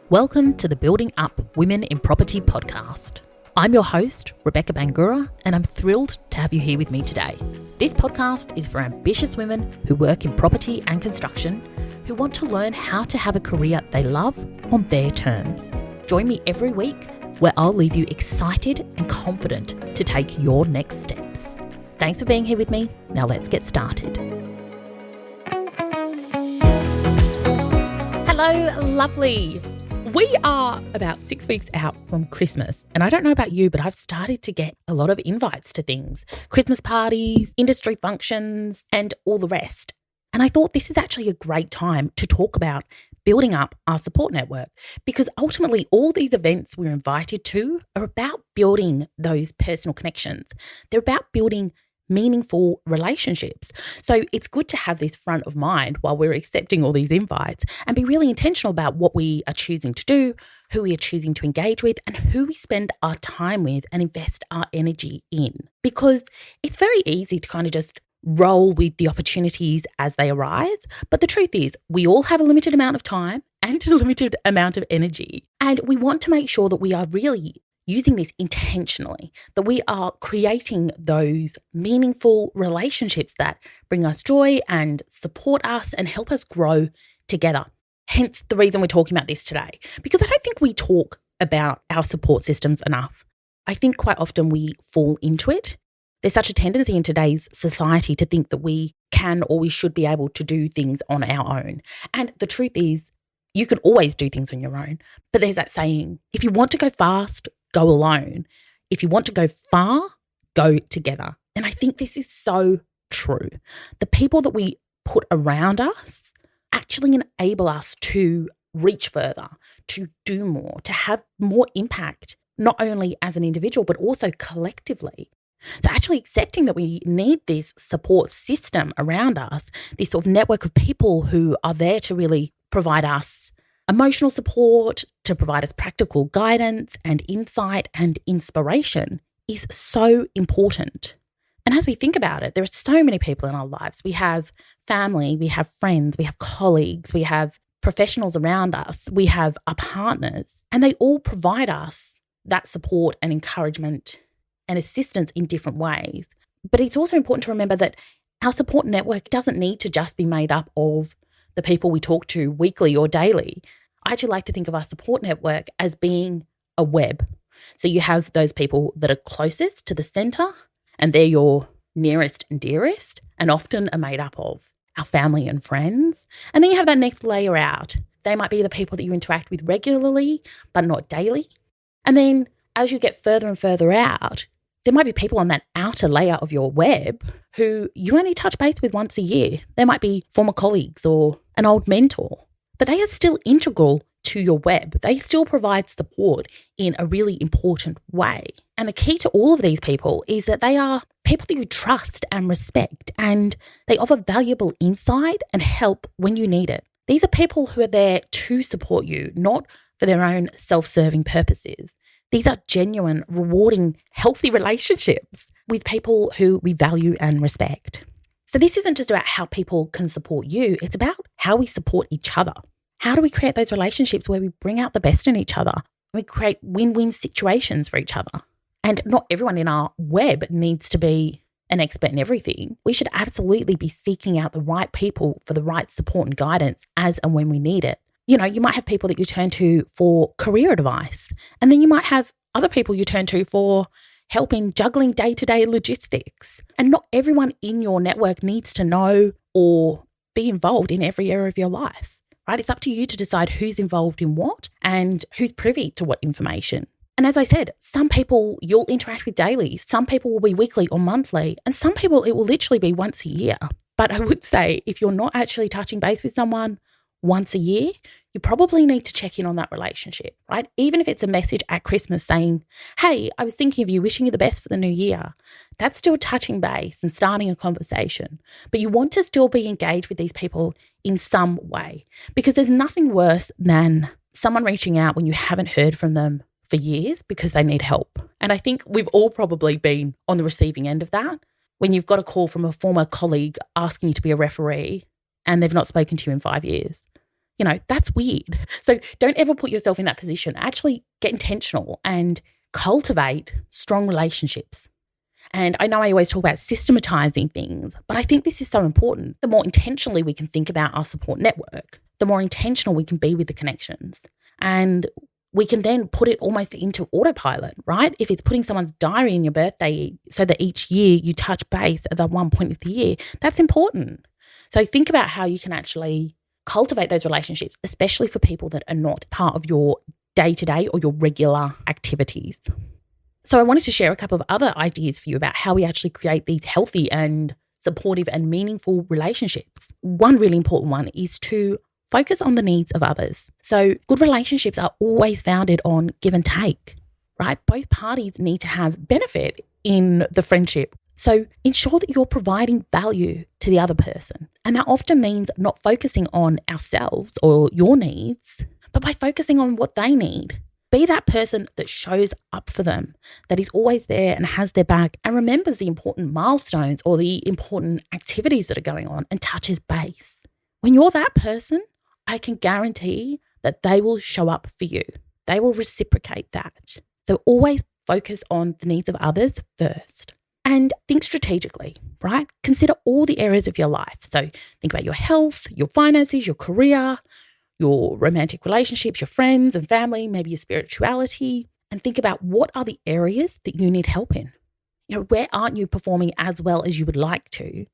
Welcome to the Building Up Women in Property podcast. I'm your host, Rebecca Bangura, and I'm thrilled to have you here with me today. This podcast is for ambitious women who work in property and construction, who want to learn how to have a career they love on their terms. Join me every week where I'll leave you excited and confident to take your next steps. Thanks for being here with me. Now let's get started. Hello, lovely. We are about 6 weeks out from Christmas, and I don't know about you, but I've started to get a lot of invites to things, Christmas parties, industry functions, and all the rest. And I thought this is actually a great time to talk about building up our support network, because ultimately all these events we're invited to are about building those personal connections. They're about building meaningful relationships. So it's good to have this front of mind while we're accepting all these invites and be really intentional about what we are choosing to do, who we are choosing to engage with, and who we spend our time with and invest our energy in. Because it's very easy to kind of just roll with the opportunities as they arise. But the truth is, we all have a limited amount of time and a limited amount of energy. And we want to make sure that we are really using this intentionally, that we are creating those meaningful relationships that bring us joy and support us and help us grow together. Hence the reason we're talking about this today, because I don't think we talk about our support systems enough. I think quite often we fall into it. There's such a tendency in today's society to think that we can or we should be able to do things on our own. And the truth is, you can always do things on your own. But there's that saying, if you want to go fast, go alone. If you want to go far, go together. And I think this is so true. The people that we put around us actually enable us to reach further, to do more, to have more impact, not only as an individual, but also collectively. So actually accepting that we need this support system around us, this sort of network of people who are there to really provide us emotional support, to provide us practical guidance and insight and inspiration is so important. And as we think about it, there are so many people in our lives. We have family, we have friends, we have colleagues, we have professionals around us, we have our partners, and they all provide us that support and encouragement and assistance in different ways. But it's also important to remember that our support network doesn't need to just be made up of the people we talk to weekly or daily. I actually like to think of our support network as being a web. So you have those people that are closest to the center, and they're your nearest and dearest, and often are made up of our family and friends. And then you have that next layer out. They might be the people that you interact with regularly, but not daily. And then as you get further and further out, there might be people on that outer layer of your web who you only touch base with once a year. They might be former colleagues or an old mentor, but they are still integral to your web. They still provide support in a really important way. And the key to all of these people is that they are people that you trust and respect, and they offer valuable insight and help when you need it. These are people who are there to support you, not for their own self-serving purposes. These are genuine, rewarding, healthy relationships with people who we value and respect. So this isn't just about how people can support you. It's about how we support each other. How do we create those relationships where we bring out the best in each other? We create win-win situations for each other. And not everyone in our web needs to be an expert in everything. We should absolutely be seeking out the right people for the right support and guidance as and when we need it. You know, you might have people that you turn to for career advice, and then you might have other people you turn to for help in juggling day-to-day logistics. And not everyone in your network needs to know or be involved in every area of your life, right? It's up to you to decide who's involved in what and who's privy to what information. And as I said, some people you'll interact with daily, some people will be weekly or monthly, and some people it will literally be once a year. But I would say if you're not actually touching base with someone once a year, you probably need to check in on that relationship, right? Even if it's a message at Christmas saying, hey, I was thinking of you, wishing you the best for the new year. That's still touching base and starting a conversation. But you want to still be engaged with these people in some way, because there's nothing worse than someone reaching out when you haven't heard from them for years because they need help. And I think we've all probably been on the receiving end of that, when you've got a call from a former colleague asking you to be a referee and they've not spoken to you in 5 years. That's weird. So don't ever put yourself in that position. Actually get intentional and cultivate strong relationships. And I know I always talk about systematizing things, but I think this is so important. The more intentionally we can think about our support network, the more intentional we can be with the connections. And we can then put it almost into autopilot, right? If it's putting someone's diary in your birthday so that each year you touch base at the one point of the year, that's important. So think about how you can actually cultivate those relationships, especially for people that are not part of your day-to-day or your regular activities. So I wanted to share a couple of other ideas for you about how we actually create these healthy and supportive and meaningful relationships. One really important one is to focus on the needs of others. So good relationships are always founded on give and take, right? Both parties need to have benefit in the friendship. So ensure that you're providing value to the other person. And that often means not focusing on ourselves or your needs, but by focusing on what they need. Be that person that shows up for them, that is always there and has their back and remembers the important milestones or the important activities that are going on and touches base. When you're that person, I can guarantee that they will show up for you. They will reciprocate that. So always focus on the needs of others first and think strategically, right? Consider all the areas of your life. So think about your health, your finances, your career, your romantic relationships, your friends and family, maybe your spirituality, and think about what are the areas that you need help in. Where aren't you performing as well as you would like to?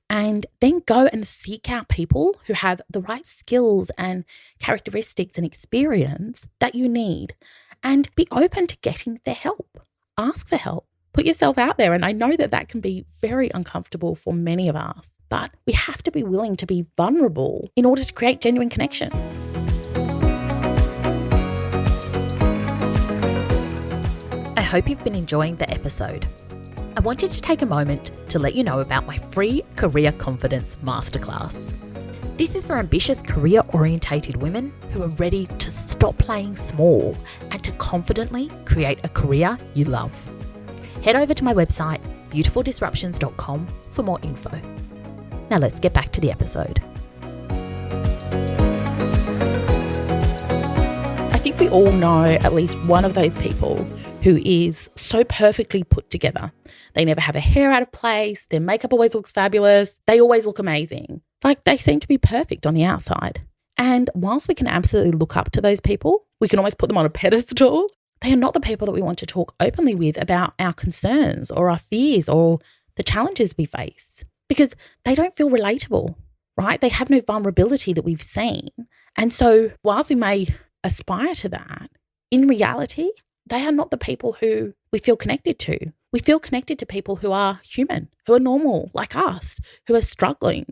And then go and seek out people who have the right skills and characteristics and experience that you need and be open to getting their help. Ask for help. Put yourself out there. And I know that that can be very uncomfortable for many of us, but we have to be willing to be vulnerable in order to create genuine connection. I hope you've been enjoying the episode. I wanted to take a moment to let you know about my free Career Confidence Masterclass. This is for ambitious career-orientated women who are ready to stop playing small and to confidently create a career you love. Head over to my website, beautifuldisruptions.com, for more info. Now let's get back to the episode. I think we all know at least one of those people who is so perfectly put together. They never have a hair out of place. Their makeup always looks fabulous. They always look amazing. Like they seem to be perfect on the outside. And whilst we can absolutely look up to those people, we can almost put them on a pedestal. They are not the people that we want to talk openly with about our concerns or our fears or the challenges we face because they don't feel relatable, right? They have no vulnerability that we've seen. And so whilst we may aspire to that, in reality, they are not the people who we feel connected to. We feel connected to people who are human, who are normal like us, who are struggling.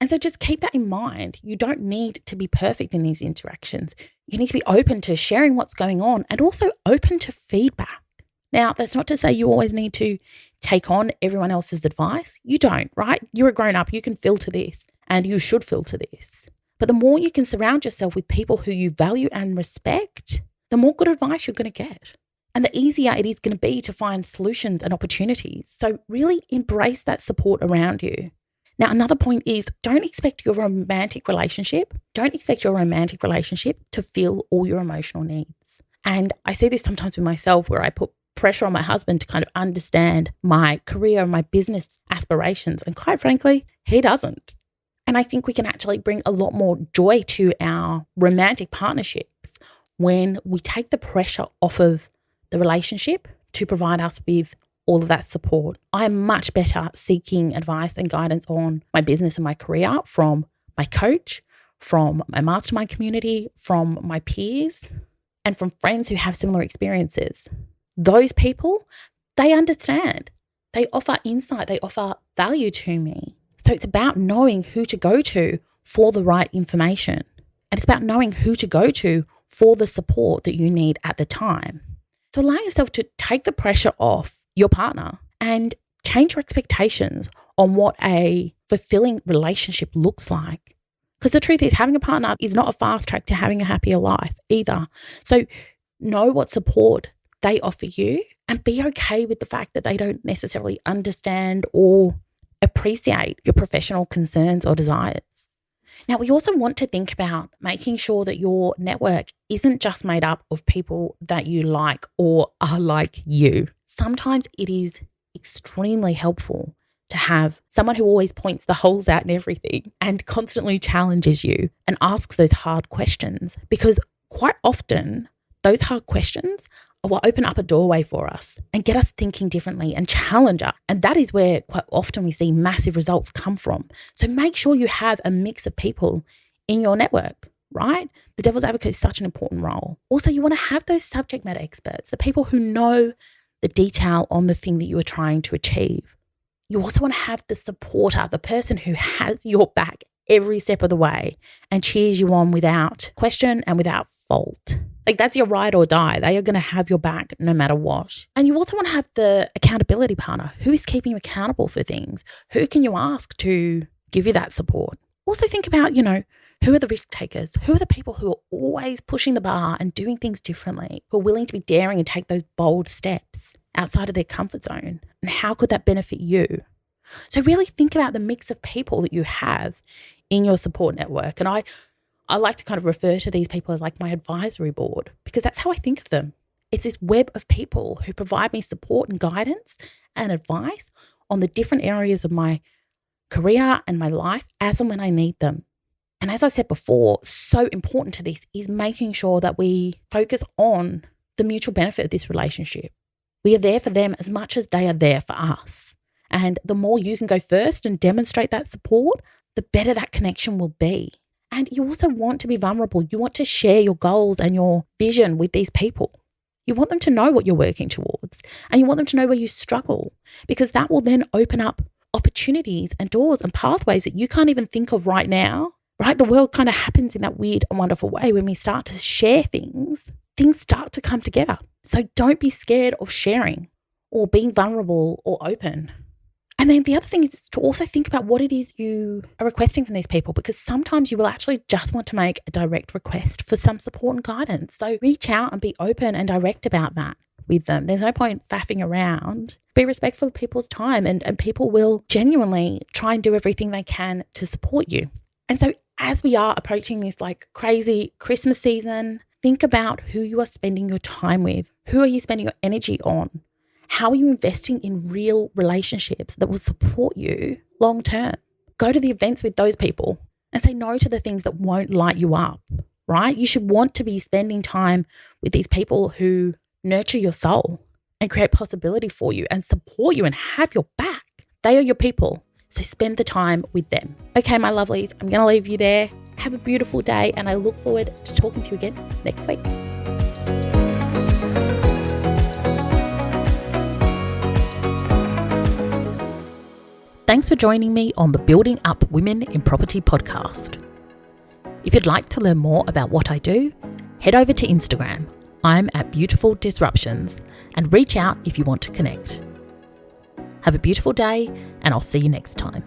And so just keep that in mind. You don't need to be perfect in these interactions. You need to be open to sharing what's going on and also open to feedback. Now, that's not to say you always need to take on everyone else's advice. You don't, right? You're a grown-up. You can filter this and you should filter this. But the more you can surround yourself with people who you value and respect, the more good advice you're going to get. And the easier it is going to be to find solutions and opportunities. So really embrace that support around you. Now, another point is don't expect your romantic relationship to fill all your emotional needs. And I see this sometimes with myself where I put pressure on my husband to kind of understand my career and my business aspirations. And quite frankly, he doesn't. And I think we can actually bring a lot more joy to our romantic partnerships when we take the pressure off of the relationship to provide us with all of that support. I'm much better seeking advice and guidance on my business and my career from my coach, from my mastermind community, from my peers, and from friends who have similar experiences. Those people, they understand. They offer insight. They offer value to me. So it's about knowing who to go to for the right information. And it's about knowing who to go to for the support that you need at the time. So allow yourself to take the pressure off your partner and change your expectations on what a fulfilling relationship looks like. Because the truth is, having a partner is not a fast track to having a happier life either. So know what support they offer you and be okay with the fact that they don't necessarily understand or appreciate your professional concerns or desires. Now, we also want to think about making sure that your network isn't just made up of people that you like or are like you. Sometimes it is extremely helpful to have someone who always points the holes out in everything and constantly challenges you and asks those hard questions, because quite often those hard questions will open up a doorway for us and get us thinking differently and challenge us. And that is where quite often we see massive results come from. So make sure you have a mix of people in your network, right? The devil's advocate is such an important role. Also, you want to have those subject matter experts, the people who know the detail on the thing that you are trying to achieve. You also want to have the supporter, the person who has your back every step of the way and cheers you on without question and without fault. Like, that's your ride or die. They are going to have your back no matter what. And you also want to have the accountability partner. Who is keeping you accountable for things? Who can you ask to give you that support? Also think about, who are the risk takers? Who are the people who are always pushing the bar and doing things differently, who are willing to be daring and take those bold steps outside of their comfort zone? And how could that benefit you? So really think about the mix of people that you have in your support network. And I like to kind of refer to these people as like my advisory board, because that's how I think of them. It's this web of people who provide me support and guidance and advice on the different areas of my career and my life as and when I need them. And as I said before, so important to this is making sure that we focus on the mutual benefit of this relationship. We are there for them as much as they are there for us. And the more you can go first and demonstrate that support, the better that connection will be. And you also want to be vulnerable. You want to share your goals and your vision with these people. You want them to know what you're working towards, and you want them to know where you struggle, because that will then open up opportunities and doors and pathways that you can't even think of right now, right? The world kind of happens in that weird and wonderful way. When we start to share things start to come together. So don't be scared of sharing or being vulnerable or open. And then the other thing is to also think about what it is you are requesting from these people, because sometimes you will actually just want to make a direct request for some support and guidance. So reach out and be open and direct about that with them. There's no point faffing around. Be respectful of people's time, and people will genuinely try and do everything they can to support you. And so as we are approaching this like crazy Christmas season, think about who you are spending your time with. Who are you spending your energy on? How are you investing in real relationships that will support you long term? Go to the events with those people and say no to the things that won't light you up, right? You should want to be spending time with these people who nurture your soul and create possibility for you and support you and have your back. They are your people, so spend the time with them. Okay, my lovelies, I'm going to leave you there. Have a beautiful day, and I look forward to talking to you again next week. Thanks for joining me on the Building Up Women in Property podcast. If you'd like to learn more about what I do, head over to Instagram. I'm at Beautiful Disruptions, and reach out if you want to connect. Have a beautiful day, and I'll see you next time.